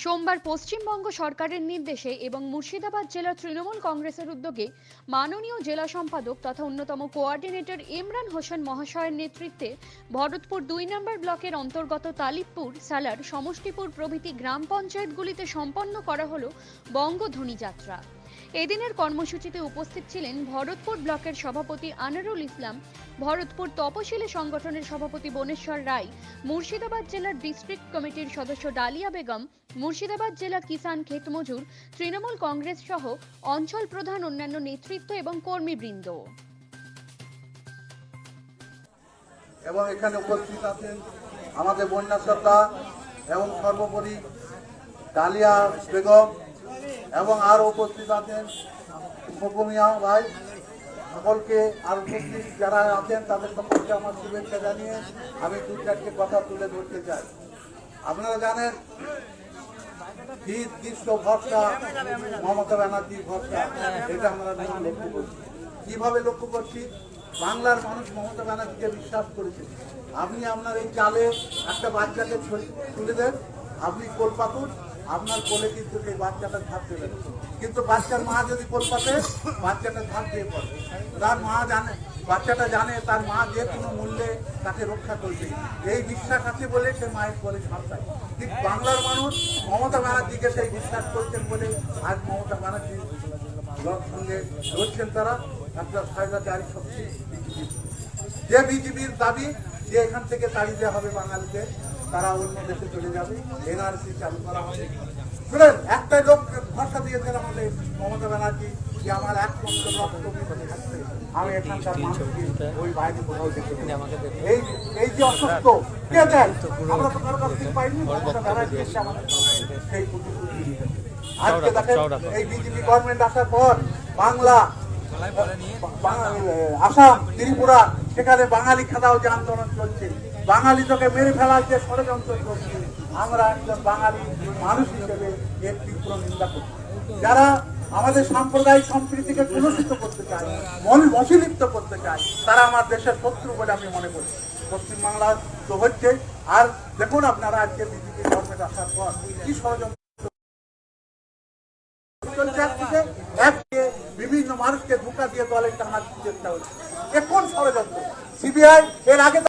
সোমবার পশ্চিমবঙ্গ সরকারের নির্দেশে এবং মুর্শিদাবাদ জেলা তৃণমূল কংগ্রেসের উদ্যোগে মাননীয় জেলা সম্পাদক তথা অন্যতম কোঅর্ডিনেটর ইমরান হোসেন মহাশয়ের নেতৃত্বে ভরতপুর ২ নম্বর ব্লকের অন্তর্গত তালিবপুর, সালার, সমষ্টিপুর প্রভৃতি গ্রাম পঞ্চায়েতগুলিতে সম্পন্ন করা হলো বঙ্গধ্বনি যাত্রা। এদিনের কর্মসূচিতে উপস্থিত ছিলেন ভরতপুর ব্লকের সভাপতি আনারুল ইসলাম, ভরতপুর তপশিলি সংগঠনের সভাপতি বনেশ্বর রায়, মুর্শিদাবাদ জেলার ডিস্ট্রিক্ট কমিটির সদস্য ডালিয়া বেগম, মুর্শিদাবাদ জেলা কিষাণ ক্ষেত মজুর, তৃণমূল কংগ্রেস সহ অঞ্চল প্রধান, অন্যান্য নেতৃত্ব এবং কর্মীবৃন্দ। এবং এখানে উপস্থিত আছেন আমাদের বন্যা সরকার এবং সর্বোপরি ডালিয়া বেগম এবং আরো উপস্থিত আছেন উপমিয়া ভাই, সকলকে আর উপস্থিত যারা আছেন তাদের সম্পর্কে আমার শুভেচ্ছা জানিয়ে আমি দু চারটে কথা তুলে ধরতে চাই। আপনারা জানেন শীত, গ্রীষ্ম, ভরসা মমতা ব্যানার্জির ভরসা, এটা আমরা লক্ষ্য করছি। কিভাবে লক্ষ্য করছি? বাংলার মানুষ মমতা ব্যানার্জিকে বিশ্বাস করেছে। আপনি আপনার এই চালে একটা বাচ্চাকে তুলে দেন, আপনি কোল পাতুন, আপনার কোলে কিন্তু সেই বাচ্চাটা ঝাঁপ দেবেন, কিন্তু বাচ্চার মা যদি কোল পাতে বাচ্চাটা ঝাঁপ দিয়ে পড়ে। তার মা জানে, বাচ্চাটা জানে তার মা যে কোনো মূল্যে তাকে রক্ষা করবে, এই বিশ্বাস আছে বলে সে মায়ের কোলে ঝাঁপ দেয়। ঠিক বাংলার মানুষ মমতা ব্যানার্জিকে সেই বিশ্বাস করছেন বলে আজ মমতা ব্যানার্জির সঙ্গে লড়ছেন তারা। একটা স্বৈরাচারী শক্তি যে বিজেপির দাবি যে এখান থেকে তাড়িয়ে দেওয়া হবে বাঙালিকে, তারা অন্য দেশে চলে যাবে, এনআরসি চালু করা হবে। শুনেন, একটাই লোক ভরসা দিয়েছেন আমাদের মমতা ব্যানার্জি যে আমার এক পক্ষ রক্ত থাকছে, আমি এখানকার মানুষকে ওই বাইরে কোথাও যেতে এই যে অসুস্থ কে দেন, আমরা তো কারো কাছ থেকে পাইনি, মমতা ব্যানার্জি এসে আমাদের সেই প্রতিশ্রুতি দিয়েছেন। আজকে দেখেন এই বিজেপি গভর্নমেন্ট আসার পর বাংলা, আসাম, ত্রিপুরা, সেখানে বাঙালি খেদাও যে আন্দোলন চলছে, বাঙালি তোকে মেরে ফেলার যে ষড়যন্ত্র চলছে, আমরা একজন বাঙালি মানুষ হিসেবে এর তীব্র নিন্দা করছি। যারা আমাদের সাম্প্রদায়িক সম্প্রীতিকে কলুষিত করতে চায়, মশিলিপ্ত করতে চায়, তারা আমার দেশের শত্রু বলে আমি মনে করি। পশ্চিমবাংলার তো হচ্ছে, আর দেখুন আপনারা আজকে বিজেপি গভর্নমেন্ট আসার পর কি ষড়যন্ত্র বিভিন্ন মানুষকে ধোঁকা দিয়ে দলে টানার চেষ্টা হচ্ছে। এখন ষড়যন্ত্র সিবিআই এর আগে